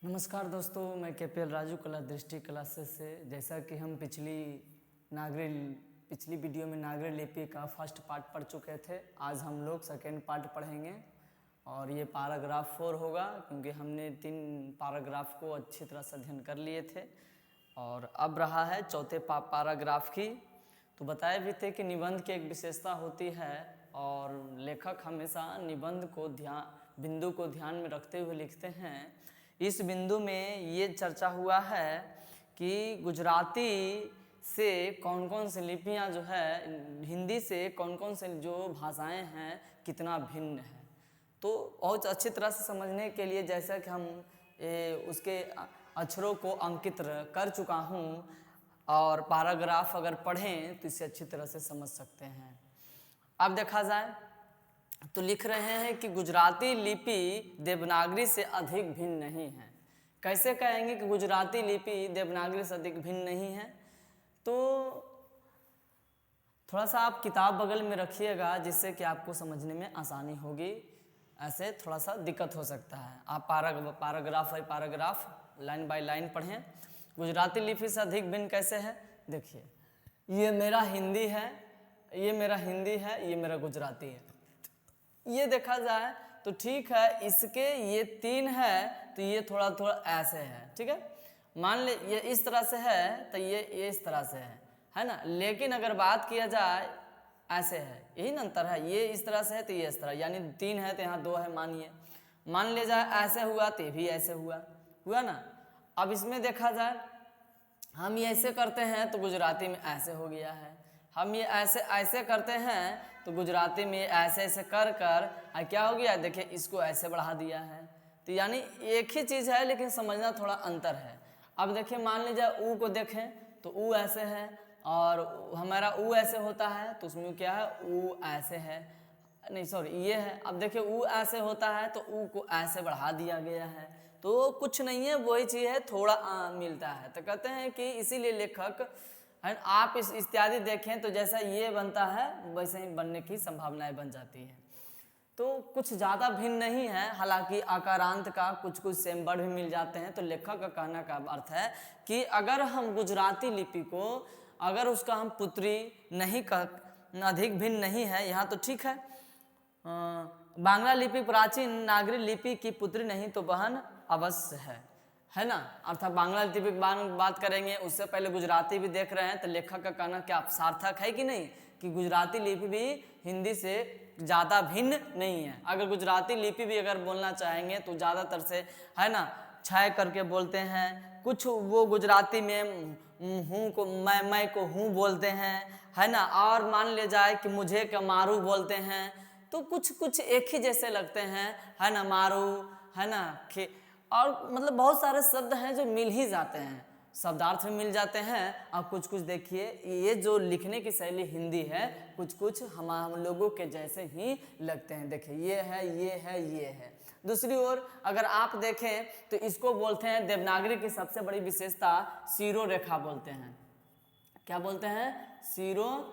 नमस्कार दोस्तों, मैं केपीएल राजू कला दृष्टि क्लासेस से। जैसा कि हम पिछली वीडियो में नागरी लिपि का फर्स्ट पार्ट पढ़ चुके थे, आज हम लोग सेकेंड पार्ट पढ़ेंगे और ये पैराग्राफ 4 होगा, क्योंकि हमने 3 पैराग्राफ को अच्छी तरह से अध्ययन कर लिए थे और अब रहा है चौथे पैराग्राफ की। तो बताए भी थे कि निबंध की एक विशेषता होती है और लेखक हमेशा निबंध को बिंदु को ध्यान में रखते हुए लिखते हैं। इस बिंदु में ये चर्चा हुआ है कि गुजराती से कौन कौन सी लिपियाँ जो है हिंदी से कौन कौन से जो भाषाएं हैं कितना भिन्न है। तो बहुत अच्छी तरह से समझने के लिए जैसा कि हम उसके अक्षरों को अंकित कर चुका हूँ और पैराग्राफ अगर पढ़ें तो इसे अच्छी तरह से समझ सकते हैं। अब देखा जाए तो लिख रहे हैं कि गुजराती लिपि देवनागरी से अधिक भिन्न नहीं है। कैसे कहेंगे कि गुजराती लिपि देवनागरी से अधिक भिन्न नहीं है? तो थोड़ा सा आप किताब बगल में रखिएगा जिससे कि आपको समझने में आसानी होगी, ऐसे थोड़ा सा दिक्कत हो सकता है। आप paragraph by paragraph line by line पढ़ें। गुजराती लिपि से अधिक भिन्न कैसे है? देखिए, ये मेरा हिंदी है, ये मेरा हिंदी है, ये मेरा गुजराती है। ये देखा जाए तो ठीक है, इसके ये 3 है तो ये थोड़ा थोड़ा ऐसे है, ठीक है। मान ले ये इस तरह से है तो ये इस तरह से है ना। लेकिन अगर बात किया जाए ऐसे है, यही ना अंतर है। ये इस तरह से है तो ये इस तरह, यानी 3 है तो यहाँ 2 है। मान ले जाए ऐसे हुआ तो ये भी ऐसे हुआ ना। अब इसमें देखा जाए हम ये ऐसे करते हैं तो गुजराती में ऐसे हो गया है, हम ये ऐसे ऐसे करते हैं तो गुजराती में ऐसे ऐसे कर क्या हो गया, देखिए इसको ऐसे बढ़ा दिया है। तो यानी एक ही चीज़ है लेकिन समझना थोड़ा अंतर है। अब देखिए, मान लीजिए ऊ को देखें तो ऊ ऐसे है और हमारा ऊ ऐसे होता है, तो उसमें क्या है, ऊ ऐसे है, नहीं सॉरी ये है। अब देखिए ऊ ऐसे होता है तो ऊ को ऐसे बढ़ा दिया गया है। तो कुछ नहीं है, वही चीज़ है, थोड़ा मिलता है। तो कहते हैं कि इसीलिए लेखक आप इस इत्यादि देखें तो जैसा ये बनता है वैसे ही बनने की संभावनाएं बन जाती है। तो कुछ ज़्यादा भिन्न नहीं है, हालांकि आकारांत का कुछ सेम वर्ड भी मिल जाते हैं। तो लेखक का कहने का अर्थ है कि अगर हम गुजराती लिपि को अगर उसका हम पुत्री नहीं अधिक भिन्न नहीं है यहाँ तो ठीक है। बांग्ला लिपि प्राचीन नागरी लिपि की पुत्री नहीं तो बहन अवश्य है ना। अर्थात बांग्ला लिपि की बात करेंगे, उससे पहले गुजराती भी देख रहे हैं। तो लेखक का कहना क्या सार्थक है कि नहीं, कि गुजराती लिपि भी हिंदी से ज़्यादा भिन्न नहीं है। अगर गुजराती लिपि भी अगर बोलना चाहेंगे तो ज़्यादातर से है ना छय करके बोलते हैं। कुछ वो गुजराती में हूँ को मैं को हूँ बोलते हैं, है ना। और मान ले जाए कि मुझे का मारू बोलते हैं। तो कुछ एक ही जैसे लगते हैं, है ना, मारू, है ना, और मतलब बहुत सारे शब्द हैं जो मिल ही जाते हैं, शब्दार्थ में मिल जाते हैं। और कुछ देखिए, ये जो लिखने की शैली हिंदी है कुछ हम लोगों के जैसे ही लगते हैं। देखिए ये है, ये है, ये है। दूसरी ओर अगर आप देखें तो इसको बोलते हैं देवनागरी की सबसे बड़ी विशेषता शिरो रेखा बोलते हैं। क्या बोलते हैं? शिरो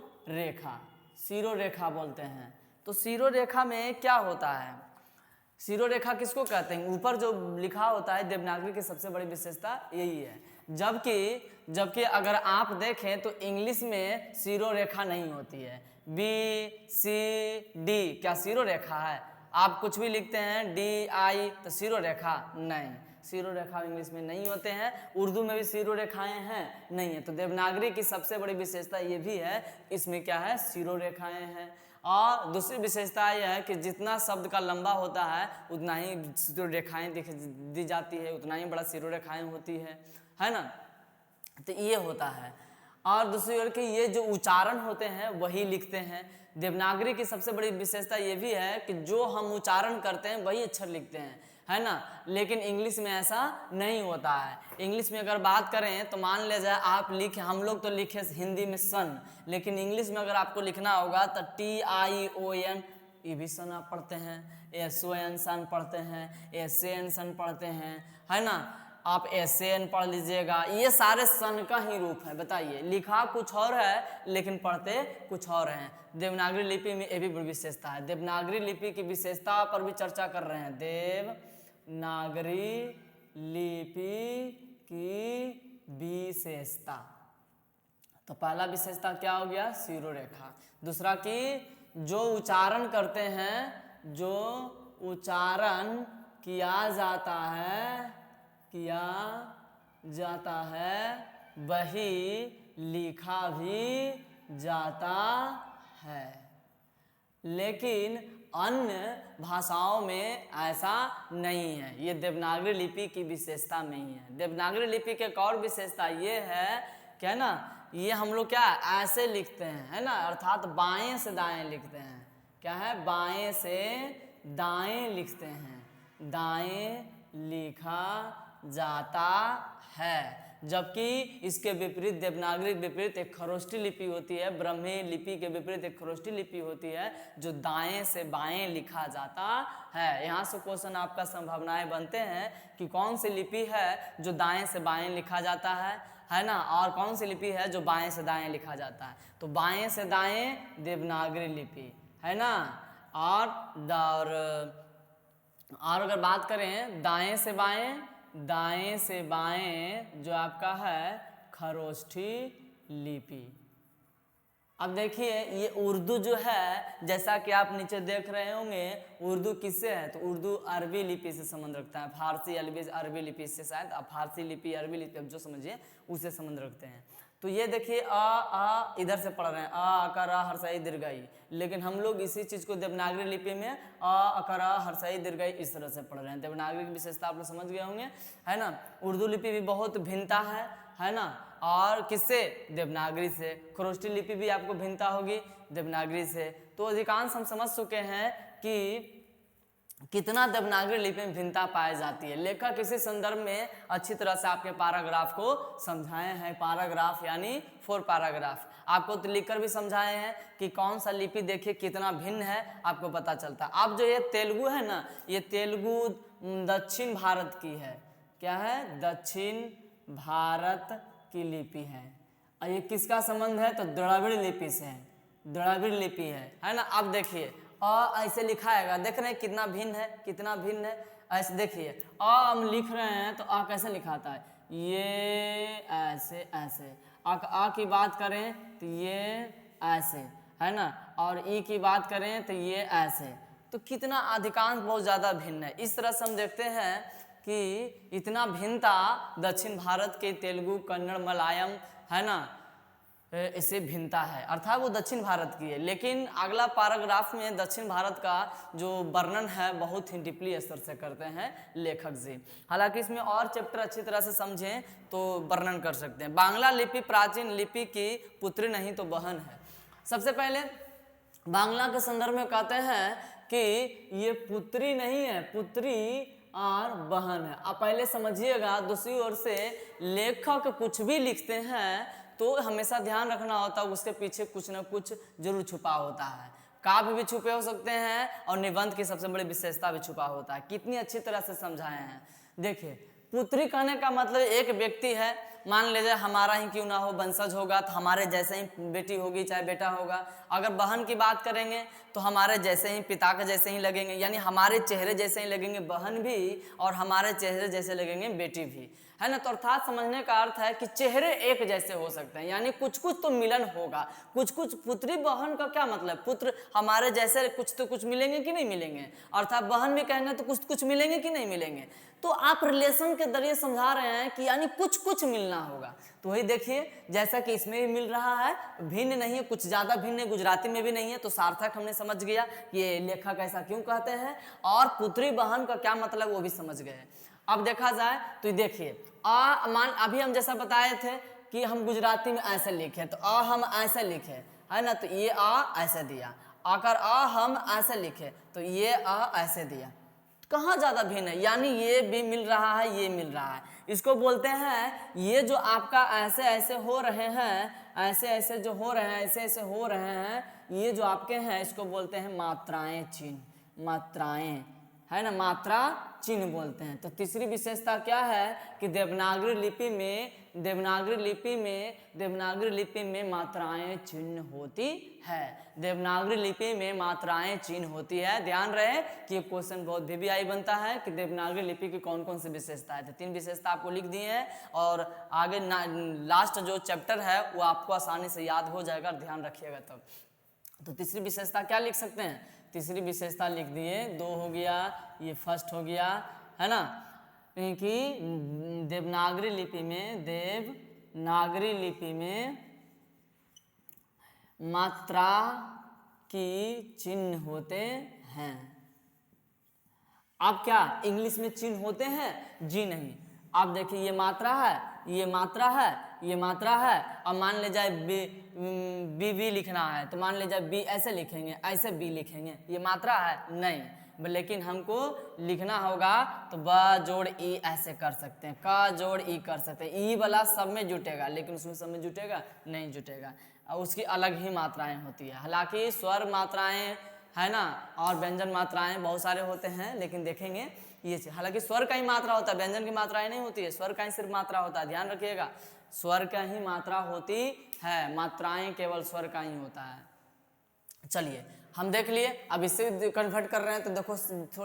रेखा बोलते हैं। तो शिरो रेखा में क्या होता है? शिरो रेखा किसको कहते हैं? ऊपर जो लिखा होता है देवनागरी की सबसे बड़ी विशेषता यही है। जबकि अगर आप देखें तो इंग्लिश में शिरो रेखा नहीं होती है। BCD क्या शिरो रेखा है? आप कुछ भी लिखते हैं DI तो शिरो रेखा नहीं, शिरो रेखा इंग्लिश में नहीं होते हैं। उर्दू में भी शिरो रेखाएं हैं नहीं है। तो देवनागरी की सबसे बड़ी विशेषता ये भी है, इसमें क्या है, शिरो रेखाएं हैं। और दूसरी विशेषता यह है कि जितना शब्द का लंबा होता है उतना ही शिरो रेखाएं दी जाती है, उतना ही बड़ा शिरो रेखाएं होती है ना। तो ये होता है। और दूसरी ओर के ये जो उच्चारण होते हैं वही लिखते हैं। देवनागरी की सबसे बड़ी विशेषता ये भी है कि जो हम उच्चारण करते हैं वही अक्षर लिखते हैं, है ना। लेकिन इंग्लिश में ऐसा नहीं होता है। इंग्लिश में अगर बात करें तो मान ले जाए आप हम लोग तो लिखे हिंदी में सन, लेकिन इंग्लिश में अगर आपको लिखना होगा तो TION, ये भी सन आप पढ़ते हैं, SON सन पढ़ते हैं, SAN सन पढ़ते हैं, है ना। आप SAN पढ़ लीजिएगा। ये सारे सन का ही रूप है। बताइए, लिखा कुछ और है लेकिन पढ़ते कुछ और हैं। देवनागरी लिपि में ये भी बड़ी विशेषता है। देवनागरी लिपि की विशेषता पर भी चर्चा कर रहे हैं। देवनागरी लिपि की विशेषता। तो पहला विशेषता क्या हो गया, शिरोरेखा। दूसरा कि जो उच्चारण करते हैं, जो उच्चारण किया जाता है वही लिखा भी जाता है। लेकिन अन्य भाषाओं में ऐसा नहीं है। ये देवनागरी लिपि की विशेषता नहीं है। देवनागरी लिपि की एक और विशेषता ये है क्या है ना, ये हम लोग क्या ऐसे लिखते हैं, है ना, अर्थात बाएं से दाएं लिखते हैं। क्या है, बाएं से दाएं लिखते हैं, दाएं लिखा जाता है। जबकि इसके विपरीत देवनागरी के विपरीत एक खरोष्ठी लिपि होती है, ब्राह्मी लिपि के विपरीत एक खरोष्ठी लिपि होती है जो दाएं से बाएं लिखा जाता है। यहाँ से क्वेश्चन आपका संभावनाएं बनते हैं कि कौन सी लिपि है जो दाएं से बाएं लिखा जाता है ना, और कौन सी लिपि है जो बाएं से दाएं लिखा जाता है। तो बाएं से दाएं देवनागरी लिपि है ना, और अगर बात करें दाएं से बाएं जो आपका है खरोष्ठी लिपि। अब देखिए ये उर्दू जो है, जैसा कि आप नीचे देख रहे होंगे, उर्दू किससे है, तो उर्दू अरबी लिपि से संबंध रखता है। फारसी अरबी लिपि से, शायद आप फारसी लिपि अरबी लिपि अब जो समझिए उससे संबंध रखते हैं। तो ये देखिए आ इधर से पढ़ रहे हैं, अकार हर्षई दीर्घई, लेकिन हम लोग इसी चीज़ को देवनागरी लिपि में अकार हर्षई दीर्घई इस तरह से पढ़ रहे हैं। देवनागरी की विशेषता आप लोग समझ गए होंगे, है ना। उर्दू लिपि भी बहुत भिन्नता है ना, और किससे, देवनागरी से। खरोष्ठी लिपि भी आपको भिन्नता होगी देवनागरी से। तो अधिकांश हम समझ चुके हैं कि कितना देवनागरी लिपि में भिन्नता पाई जाती है। लेखक इसी संदर्भ में अच्छी तरह से आपके पैराग्राफ को समझाए हैं। पैराग्राफ यानी 4 पैराग्राफ आपको तो लिखकर भी समझाए हैं कि कौन सा लिपि देखिए कितना भिन्न है, आपको पता चलता है। अब जो ये तेलुगु है ना, ये तेलुगु दक्षिण भारत की है। क्या है, दक्षिण भारत की लिपि है। और ये किसका संबंध है, तो द्रविड़ लिपि से है, द्रविड़ लिपि है ना। अब देखिए ऐसे लिखाएगा, देख रहे हैं कितना भिन्न है, कितना भिन्न है। ऐसे देखिए हम लिख रहे हैं तो कैसे लिखाता है, ये ऐसे की बात करें तो ये ऐसे, है ना, और ई की बात करें तो ये ऐसे। तो कितना अधिकांश बहुत ज़्यादा भिन्न है। इस तरह से हम देखते हैं कि इतना भिन्नता दक्षिण भारत के तेलुगु, कन्नड़, मलयालम, है ना, इससे भिन्नता है, अर्थात वो दक्षिण भारत की है। लेकिन अगला पैराग्राफ में दक्षिण भारत का जो वर्णन है बहुत ही डीपली स्तर से करते हैं लेखक जी। हालांकि इसमें और चैप्टर अच्छी तरह से समझें तो वर्णन कर सकते हैं। बांग्ला लिपि प्राचीन लिपि की पुत्री नहीं तो बहन है। सबसे पहले बांग्ला के संदर्भ में कहते हैं कि ये पुत्री नहीं है, पुत्री और बहन है। आप पहले समझिएगा, दूसरी ओर से लेखक कुछ भी लिखते हैं तो हमेशा ध्यान रखना होता है उसके पीछे कुछ ना कुछ जरूर छुपा होता है। काव्य भी छुपे हो सकते हैं और निबंध की सबसे बड़ी विशेषता भी छुपा होता है। कितनी अच्छी तरह से समझाए हैं। देखिए पुत्री कहने का मतलब एक व्यक्ति है, मान लीजिए हमारा ही क्यों ना हो, वंशज होगा तो हमारे जैसे ही बेटी होगी चाहे बेटा होगा। अगर बहन की बात करेंगे तो हमारे जैसे ही, पिता के जैसे ही लगेंगे, यानी हमारे चेहरे जैसे ही लगेंगे बहन भी और हमारे चेहरे जैसे लगेंगे बेटी भी, है ना। तो अर्थात समझने का अर्थ है कि चेहरे एक जैसे हो सकते हैं, यानी कुछ कुछ तो मिलन होगा। कुछ कुछ पुत्री बहन का क्या मतलब, पुत्र हमारे जैसे कुछ तो कुछ मिलेंगे कि नहीं मिलेंगे, अर्थात बहन भी कहेंगे तो कुछ कुछ मिलेंगे कि नहीं मिलेंगे। तो आप रिलेशन के जरिए समझा रहे हैं कि यानी कुछ कुछ मिलना होगा। तो वही देखिए जैसा कि इसमें भी मिल रहा है, भिन्न नहीं है, कुछ ज़्यादा भिन्न है, गुजराती में भी नहीं है। तो सार्थक हमने समझ गया कि ये लेखक ऐसा क्यों कहते हैं, और पुत्री बहन का क्या मतलब वो भी समझ गए। अब देखा जाए तो देखिए मान अभी हम जैसा बताए थे कि हम गुजराती में ऐसे लिखे तो हम ऐसे लिखे, है ना, तो ये ऐसे दिया। अगर हम ऐसे लिखे तो ये ऐसे दिया। कहाँ ज़्यादा भिन्न है, यानी ये भी मिल रहा है, ये मिल रहा है। इसको बोलते हैं, ये जो आपका ऐसे ऐसे हो रहे हैं, ऐसे ऐसे जो हो रहे हैं, ऐसे ऐसे हो रहे हैं, ये जो आपके हैं इसको बोलते हैं मात्राएं चिन्ह, मात्राएं, है ना, मात्रा चिन्ह बोलते हैं। तो तीसरी विशेषता क्या है कि देवनागरी लिपि में मात्राएं चिन्ह होती है। देवनागरी लिपि में मात्राएं चिन्ह होती है। ध्यान रहे कि ये क्वेश्चन बहुत VVI बनता है कि देवनागरी लिपि की कौन कौन सी विशेषता है। तो 3 विशेषता आपको लिख दी है और आगे लास्ट जो चैप्टर है वो आपको आसानी से याद हो जाएगा, ध्यान रखिएगा तब। तो तीसरी विशेषता क्या लिख सकते हैं? तीसरी विशेषता लिख दिए, 2 हो गया, ये फर्स्ट हो गया, है ना, कि देवनागरी लिपि में मात्रा की चिन्ह होते हैं। अब क्या इंग्लिश में चिन्ह होते हैं? जी नहीं। आप देखिए ये मात्रा है, ये मात्रा है, ये मात्रा है। अब मान ले जाए बी लिखना है तो मान ले जाए बी ऐसे लिखेंगे, ऐसे बी लिखेंगे, ये मात्रा है नहीं। लेकिन हमको लिखना होगा तो ब जोड़ ई ऐसे कर सकते हैं, क जोड़ ई कर सकते हैं। ई वाला सब में जुटेगा लेकिन उसमें सब में जुटेगा नहीं जुटेगा, और उसकी अलग ही मात्राएं होती है। हालांकि स्वर मात्राएं है ना और व्यंजन मात्राएं बहुत सारे होते हैं, लेकिन देखेंगे ये चीज। हालांकि स्वर का ही मात्रा होता है, व्यंजन की मात्राएं नहीं होती है, स्वर का ही सिर्फ मात्रा होता है। ध्यान रखिएगा, स्वर का ही मात्रा होती है, मात्राएं केवल स्वर का ही होता है। चलिए हम देख लिए, अब इससे कन्वर्ट कर रहे हैं तो देखो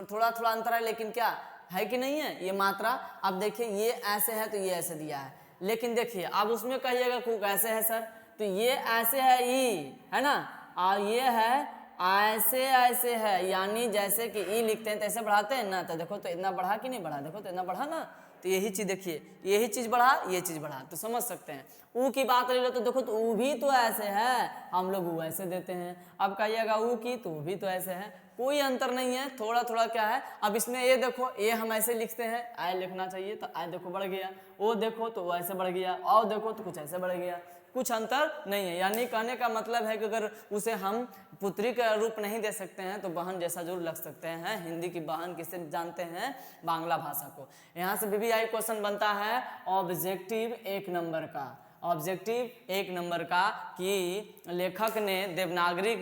थोड़ा थोड़ा अंतर है, लेकिन क्या है कि नहीं है ये मात्रा। अब देखिए ये ऐसे है तो ये ऐसे दिया है, लेकिन देखिए अब उसमें कहिएगा कुक ऐसे है सर, तो ये ऐसे है ई, है ना, और ये है ऐसे ऐसे है, यानी जैसे कि ई लिखते हैं तो ऐसे बढ़ाते हैं ना, तो देखो तो इतना बढ़ा कि नहीं बढ़ा, देखो तो इतना बढ़ा ना। तो यही चीज देखिए, यही चीज बढ़ा, ये चीज बढ़ा, तो समझ सकते हैं। ऊ की बात ले लो तो देखो तो ऊ भी तो ऐसे है, हम लोग ऊ ऐसे देते हैं। अब कहिएगा ऊ की तो ऊ भी तो ऐसे है, कोई अंतर नहीं है, थोड़ा थोड़ा क्या है। अब इसमें ये देखो, ये हम ऐसे लिखते हैं, आय लिखना चाहिए तो आय देखो बढ़ गया, ओ देखो तो वो ऐसे बढ़ गया, और देखो तो कुछ ऐसे बढ़ गया, कुछ अंतर नहीं है। यानी कहने का मतलब है कि अगर उसे हम पुत्री का रूप नहीं दे सकते हैं तो बहन जैसा जरूर लग सकते हैं। हिंदी की बहन किसे जानते हैं? बांग्ला भाषा को। यहाँ से VVI क्वेश्चन बनता है ऑब्जेक्टिव 1 नंबर का, ऑब्जेक्टिव 1 नंबर का, कि लेखक ने देवनागरी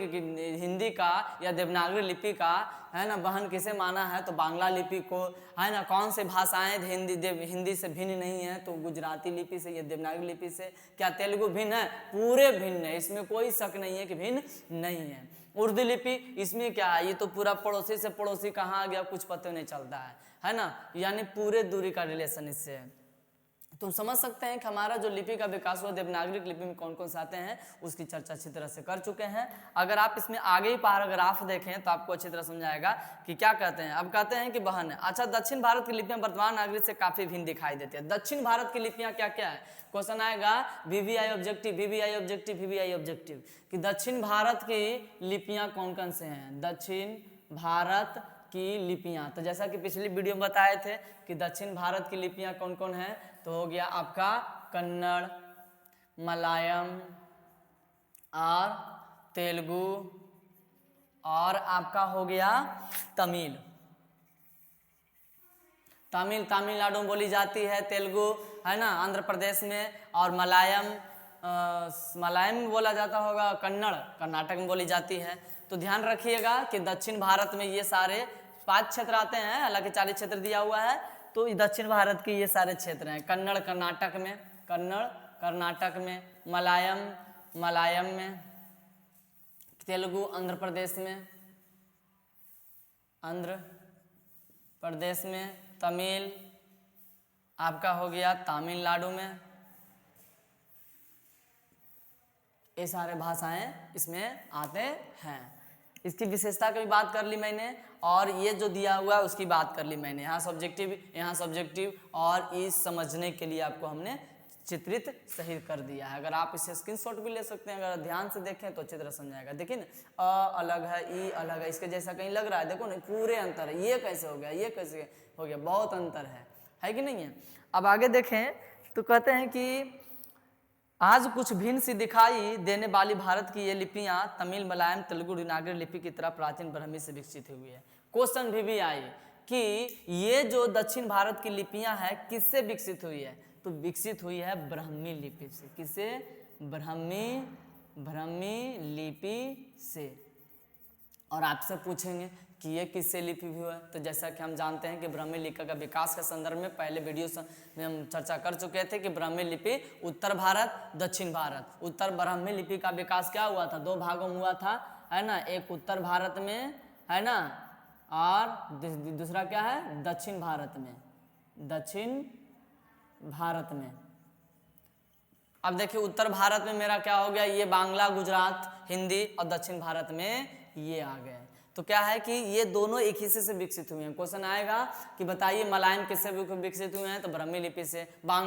हिंदी का या देवनागरी लिपि का, है ना, बहन किसे माना है? तो बांग्ला लिपि को, है ना। कौन से भाषाएं हिंदी से भिन्न नहीं है? तो गुजराती लिपि से या देवनागरी लिपि से। क्या तेलुगु भिन्न है? पूरे भिन्न है, इसमें कोई शक नहीं है कि भिन्न नहीं है। उर्दू लिपि, इसमें क्या है, ये तो पूरा पड़ोसी से पड़ोसी कहाँ आ गया कुछ पता नहीं चलता है ना, यानी पूरे दूरी का रिलेशन इससे है। तो समझ सकते हैं कि हमारा जो लिपि का विकास हुआ देवनागरी लिपि में कौन कौन से आते हैं, उसकी चर्चा अच्छी तरह से कर चुके हैं। अगर आप इसमें आगे ही पैराग्राफ देखें तो आपको अच्छी तरह समझाएगा कि क्या कहते हैं। अब कहते हैं कि बहन है। अच्छा, दक्षिण भारत की लिपियां वर्तमान नागरिक से काफी भिन्न दिखाई देती है। दक्षिण भारत की लिपियां क्या क्या है? क्वेश्चन आएगा VVI ऑब्जेक्टिव कि दक्षिण भारत की लिपियां कौन कौन से हैं। दक्षिण भारत की लिपियां, तो जैसा कि पिछली वीडियो में बताए थे कि दक्षिण भारत की लिपियां कौन कौन है, तो हो गया आपका कन्नड़, मलयालम और तेलुगु, और आपका हो गया तमिल। तमिलनाडु में बोली जाती है, तेलुगु है ना आंध्र प्रदेश में, और मलयालम में बोला जाता होगा, कन्नड़ कर्नाटक में बोली जाती है। तो ध्यान रखिएगा कि दक्षिण भारत में ये सारे 5 क्षेत्र आते हैं, हालांकि 40 क्षेत्र दिया हुआ है। तो दक्षिण भारत के ये सारे क्षेत्र हैं। कन्नड़ कर्नाटक में, मलयालम में, तेलुगु आंध्र प्रदेश में, तमिल आपका हो गया तमिलनाडु में। ये सारे भाषाएं इसमें आते हैं। इसकी विशेषता की भी बात कर ली मैंने, और ये जो दिया हुआ है उसकी बात कर ली मैंने। यहाँ सब्जेक्टिव, और इस समझने के लिए आपको हमने चित्रित सही कर दिया है। अगर आप इसे स्क्रीनशॉट भी ले सकते हैं, अगर ध्यान से देखें तो अच्छी तरह समझाएगा। देखिए ना, अ अलग है, ई अलग है, इसके जैसा कहीं लग रहा है, देखो ना पूरे अंतर है। ये कैसे हो गया, ये कैसे हो गया, बहुत अंतर है कि नहीं है। अब आगे देखें तो कहते हैं कि आज कुछ भिन्न सी दिखाई देने वाली भारत की ये लिपियां तमिल, मलयालम, तेलुगु, देवनागरी लिपि की तरह प्राचीन ब्राह्मी से विकसित हुई है। क्वेश्चन भी आई कि ये जो दक्षिण भारत की लिपियां हैं किससे विकसित हुई है? तो विकसित हुई है ब्राह्मी लिपि से। किससे? ब्राह्मी लिपि से। और आपसे पूछेंगे कि ये किससे लिपि हुआ है, तो जैसा कि हम जानते हैं कि ब्राह्मी लिपि का विकास के संदर्भ में पहले वीडियो में हम चर्चा कर चुके थे कि ब्राह्मी लिपि उत्तर भारत, दक्षिण भारत, उत्तर ब्राह्मी लिपि का विकास क्या हुआ था, दो भागों में हुआ था, है ना, एक उत्तर भारत में, है ना, और दूसरा क्या है, दक्षिण भारत में, दक्षिण भारत में। अब देखिए उत्तर भारत में मेरा क्या हो गया, ये बांग्ला, गुजरात, हिंदी, और दक्षिण भारत में ये आ गए। तो क्या है कि ये दोनों एक ही से विकसित हुए हैं। क्वेश्चन आएगा कि बताइए मलयालम किससे विकसित हुए हैं, तो ब्राह्मी लिपि से।